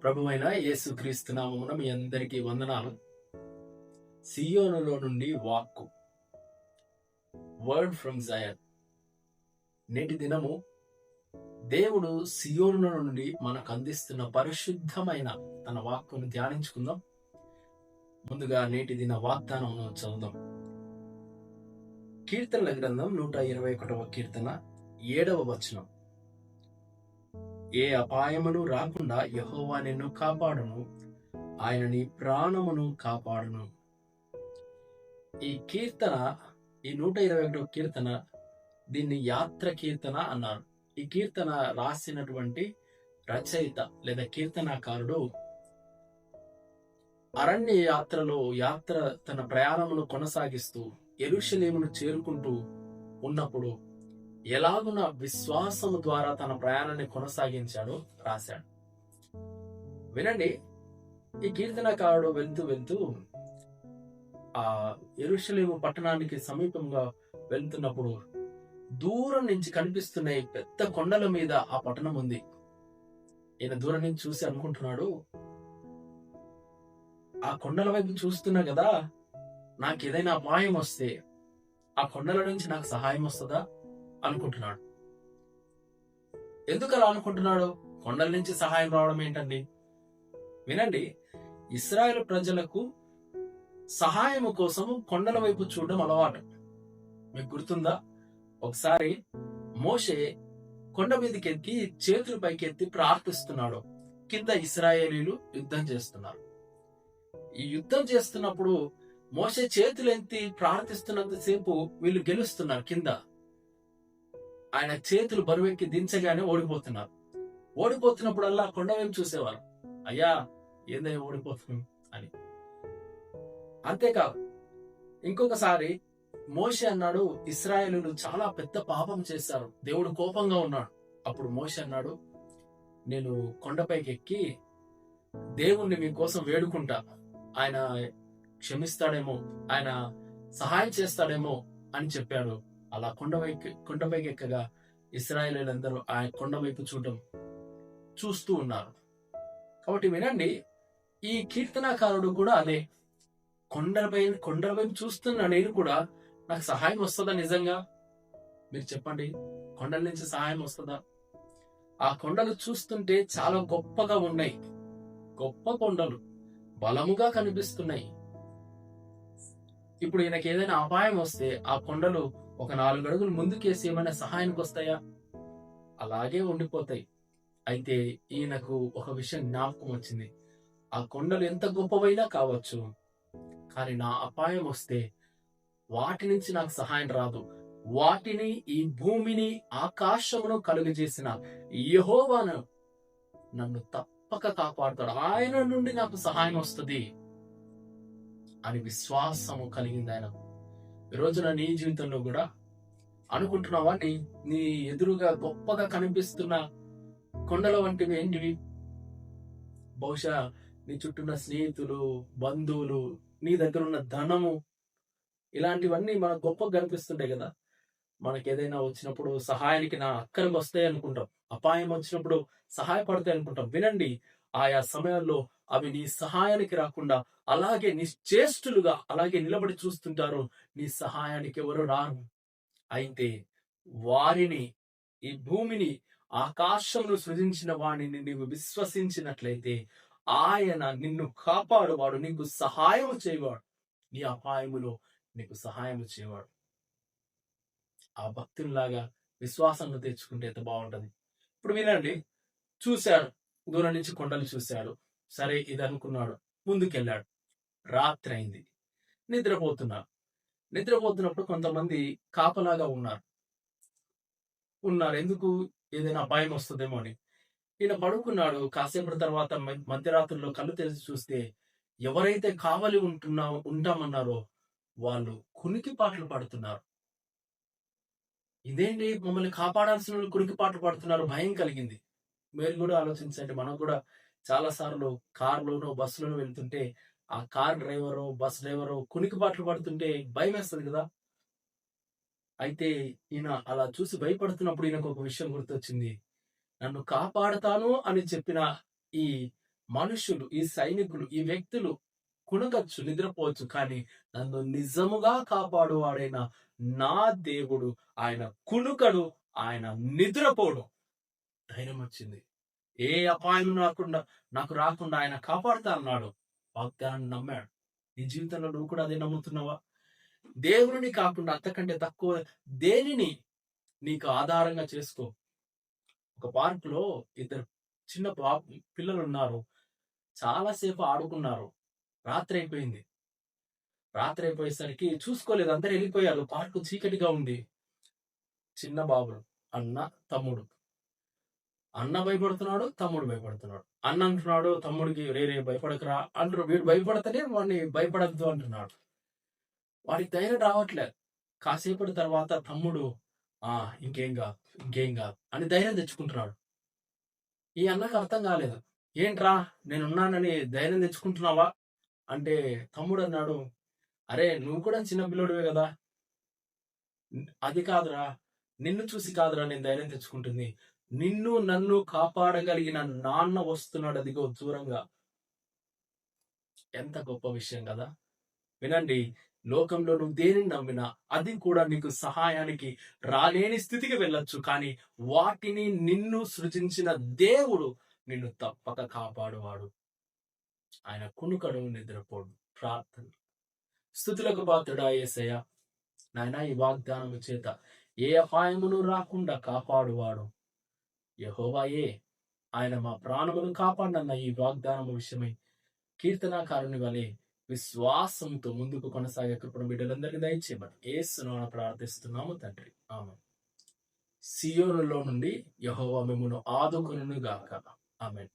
ప్రభువైన యేసుక్రీస్తు నామమున మీ అందరికీ వందనాలు. సియోనులో నుండి వాక్కు, వర్డ్ ఫ్రమ్ జయన్. నేటి దినము దేవుడు సియోను నుండి మనకు అందిస్తున్న పరిశుద్ధమైన తన వాక్కును ధ్యానించుకుందాం. ముందుగా నేటి దిన వాగ్దానమును చదువుదాం. కీర్తనల గ్రంథం 121వ కీర్తన 7వ వచనం. ఏ అపాయమును రాకుండా యెహోవా నిన్ను కాపాడును, ఆయన నీ ప్రాణమును కాపాడును. ఈ కీర్తన, ఈ 121వ కీర్తన, దీన్ని యాత్ర కీర్తన అన్నారు. ఈ కీర్తన రాసినటువంటి రచయిత లేదా కీర్తనాకారుడు అరణ్య యాత్రలో తన ప్రయాణమును కొనసాగిస్తూ యెరూషలేమును చేరుకుంటూ ఉన్నప్పుడు ఎలాగున విశ్వాసము ద్వారా తన ప్రయాణాన్ని కొనసాగించాడో రాశాడు. వినండి. ఈ కీర్తనకారుడు వెళ్తూ ఆ యెరూషలేము పట్టణానికి సమీపంగా వెళ్తున్నప్పుడు దూరం నుంచి కనిపిస్తున్న ఈ పెద్ద కొండల మీద ఆ పట్టణం ఉంది. ఈయన దూరం నుంచి చూసి అనుకుంటున్నాడు, ఆ కొండల వైపు చూస్తున్నా కదా, నాకు ఏదైనా అపాయం వస్తే ఆ కొండల నుంచి నాకు సహాయం వస్తుందా అనుకుంటున్నాడు. ఎందుకు అలా అనుకుంటున్నాడు? కొండల నుంచి సహాయం రావడం ఏంటండి? వినండి. ఇశ్రాయేలు ప్రజలకు సహాయం కోసం కొండల వైపు చూడడం అలవాటు. మీకు గుర్తుందా? ఒకసారి మోషే కొండ మీదకి ఎక్కి చేతులు పైకెత్తి ప్రార్థిస్తున్నాడు. కింద ఇశ్రాయేలీలు యుద్ధం చేస్తున్నారు. ఈ యుద్ధం చేస్తున్నప్పుడు మోషే చేతులు ఎత్తి ప్రార్థిస్తున్నంతసేపు వీళ్ళు గెలుస్తున్నారు. కింద ఆయన చేతులు బరువెక్కి దించగానే ఓడిపోతున్నారు. ఓడిపోతున్నప్పుడల్లా కొండ వైపు చూసేవారు, అయ్యా ఏందయ్యా ఓడిపోతున్నాం అని. అంతేకాదు, ఇంకొకసారి మోషే అన్నాడు, ఇశ్రాయేలీయులు చాలా పెద్ద పాపం చేశారు, దేవుడు కోపంగా ఉన్నాడు. అప్పుడు మోషే అన్నాడు, నేను కొండపైకి ఎక్కి దేవుణ్ణి మీకోసం వేడుకుంటా, ఆయన క్షమిస్తాడేమో, ఆయన సహాయం చేస్తాడేమో అని చెప్పాడు. అలా కొండపైకి ఎక్కగా ఇశ్రాయేలీయులందరూ ఆ కొండ వైపు చూస్తూ ఉన్నారు. కాబట్టి వినండి, ఈ కీర్తనాకారుడు కూడా అదే, కొండల వైపు చూస్తున్న నేను కూడా నాకు సహాయం వస్తుందా? నిజంగా మీరు చెప్పండి, కొండల నుంచి సహాయం వస్తుందా? ఆ కొండలు చూస్తుంటే చాలా గొప్పగా ఉన్నాయి. గొప్ప కొండలు బలముగా కనిపిస్తున్నాయి. ఇప్పుడు ఈయనకి ఏదైనా అపాయం వస్తే ఆ కొండలు ఒక 4 అడుగులు ముందుకేసి ఏమైనా సహాయానికి వస్తాయా? అలాగే ఉండిపోతాయి. అయితే ఈయనకు ఒక విషయం జ్ఞాపకం వచ్చింది. ఆ కొండలు ఎంత గొప్పవైనా కావచ్చు, కానీ నా అపాయం వస్తే వాటి నుంచి నాకు సహాయం రాదు. వాటిని, ఈ భూమిని, ఆకాశమును కలుగజేసిన యెహోవాను నన్ను తప్పక కాపాడుతాడు, ఆయన నుండి నాకు సహాయం వస్తుంది అని విశ్వాసము కలిగింది ఆయనకు. ఈ రోజున నీ జీవితంలో కూడా అనుకుంటున్నావా, నీ ఎదురుగా గొప్పగా కనిపిస్తున్న కొండల వంటివి ఏంటివి? బహుశా నీ చుట్టూన్న స్నేహితులు, బంధువులు, నీ దగ్గర ఉన్న ధనము, ఇలాంటివన్నీ మనకు గొప్పగా కనిపిస్తుంటాయి కదా. మనకి ఏదైనా వచ్చినప్పుడు సహాయానికి నా అక్కరకు వస్తాయి అనుకుంటాం, అపాయం వచ్చినప్పుడు సహాయపడతాయి అనుకుంటాం. వినండి, ఆయా సమయాల్లో అవి నీ సహాయానికి రాకుండా అలాగే నిశ్చేష్టులుగా అలాగే నిలబడి చూస్తుంటారు. నీ సహాయానికి ఎవరు రారు. అయితే వారిని, ఈ భూమిని, ఆకాశమును సృజించిన వాడిని నీవు విశ్వసించినట్లయితే ఆయన నిన్ను కాపాడువాడు, నీకు సహాయం చేయవాడు, నీ అపాయములో నీకు సహాయం చేయవాడు. ఆ భక్తుల్లాగా విశ్వాసాన్ని తెచ్చుకుంటే ఎంత బాగుంటది. ఇప్పుడు వినండి, చూశాడు, దూరం నుంచి కొండలు చూశాడు, సరే ఇది అనుకున్నాడు, ముందుకెళ్ళాడు. రాత్రి అయింది, నిద్రపోతున్నప్పుడు కొంతమంది కాపలాగా ఉన్నారు. ఎందుకు? ఏదైనా అపాయం వస్తుందేమో అని. ఈయన పడుకున్నాడు. కాసేపటి తర్వాత మధ్యరాత్రుల్లో కళ్ళు తెరిచి చూస్తే ఎవరైతే కావలి ఉంటామన్నారో వాళ్ళు కునికిపాట్లు పడుతున్నారు. ఇదేంటి, మమ్మల్ని కాపాడాల్సిన వాళ్ళు కునికిపాట్లు పడుతున్నారు, భయం కలిగింది. మీరు కూడా ఆలోచించండి. మనం కూడా చాలా సార్లు కార్లోనో బస్సులోనో వెళ్తుంటే ఆ కార్ డ్రైవరు, బస్ డ్రైవరు కునికిపాట్లు పడుతుంటే భయం వేస్తుంది కదా. అయితే ఈయన అలా చూసి భయపడుతున్నప్పుడు ఈయనకు ఒక విషయం గుర్తొచ్చింది. నన్ను కాపాడతాను అని చెప్పిన ఈ మనుషులు, ఈ సైనికులు, ఈ వ్యక్తులు కునకచ్చు, నిద్రపోవచ్చు, కానీ నన్ను నిజముగా కాపాడువాడైన నా దేవుడు ఆయన కునుకడు, ఆయన నిద్రపోడు. ధైర్యం వచ్చింది. ఏ అపాయం నాకు రాకుండా ఆయన కాపాడుతా అన్నాడు. వాగ్దానాన్ని నమ్మాడు. నీ జీవితంలో నువ్వు కూడా అదే నమ్ముతున్నావా? దేవుడిని కాకుండా అంతకంటే తక్కువ దేనిని నీకు ఆధారంగా చేసుకో. ఒక పార్క్ లో ఇద్దరు చిన్న పిల్లలు ఉన్నారు. చాలాసేపు ఆడుకున్నారు. రాత్రి అయిపోయింది. రాత్రి అయిపోయేసరికి చూసుకోలేదు, అందరు వెళ్ళిపోయారు. పార్కు చీకటిగా ఉంది. చిన్న బాబులు, అన్న, తమ్ముడు. అన్న భయపడుతున్నాడు, తమ్ముడు భయపడుతున్నాడు. అన్న అంటున్నాడు తమ్ముడికి, రే భయపడకురా అంటారు. వీడు భయపడతనే వాడిని భయపడద్దు అంటున్నాడు. వాడికి ధైర్యం రావట్లేదు. కాసేపటి తర్వాత తమ్ముడు ఇంకేం కాదు అని ధైర్యం తెచ్చుకుంటున్నాడు. ఈ అన్నకు అర్థం కాలేదు. ఏంట్రా నేనున్నానని ధైర్యం తెచ్చుకుంటున్నావా అంటే తమ్ముడు అన్నాడు, అరే నువ్వు కూడా చిన్న పిల్లోడివే కదా. అది కాదురా, నిన్ను చూసి కాదురా నేను ధైర్యం తెచ్చుకుంటుంది. నిన్ను నన్ను కాపాడగలిగిన నాన్న వస్తున్నాడు, అదిగో దూరంగా. ఎంత గొప్ప విషయం కదా. వినండి, లోకంలో నువ్వు దేనిని నమ్మినా అది కూడా నీకు సహాయానికి రాలేని స్థితికి వెళ్ళొచ్చు, కానీ వాటిని నిన్ను సృజించిన దేవుడు నిన్ను తప్పక కాపాడువాడు. ఆయన కునుకడు, నిద్రపోడు. ప్రార్థన. స్తుతులకు పాత్రుడా యేసయ్య, నాయన ఈ వాగ్దానము చేత ఏ అపాయమును రాకుండా కాపాడువాడు యెహోవాయే. ఆయన మా ప్రాణమును కాపాడనన్న ఈ వాగ్దానము విషయమై కీర్తనాకారుని వలె విశ్వాసంతో ముందుకు కొనసాగే కృపను బిడ్డలందరికీ దయచేయమని యేసు నామమున ప్రార్థిస్తున్నాము తండ్రి, ఆమేన్. సియోనులో నుండి యెహోవా మిమ్మును ఆదుకొనును గాక. ఆమేన్.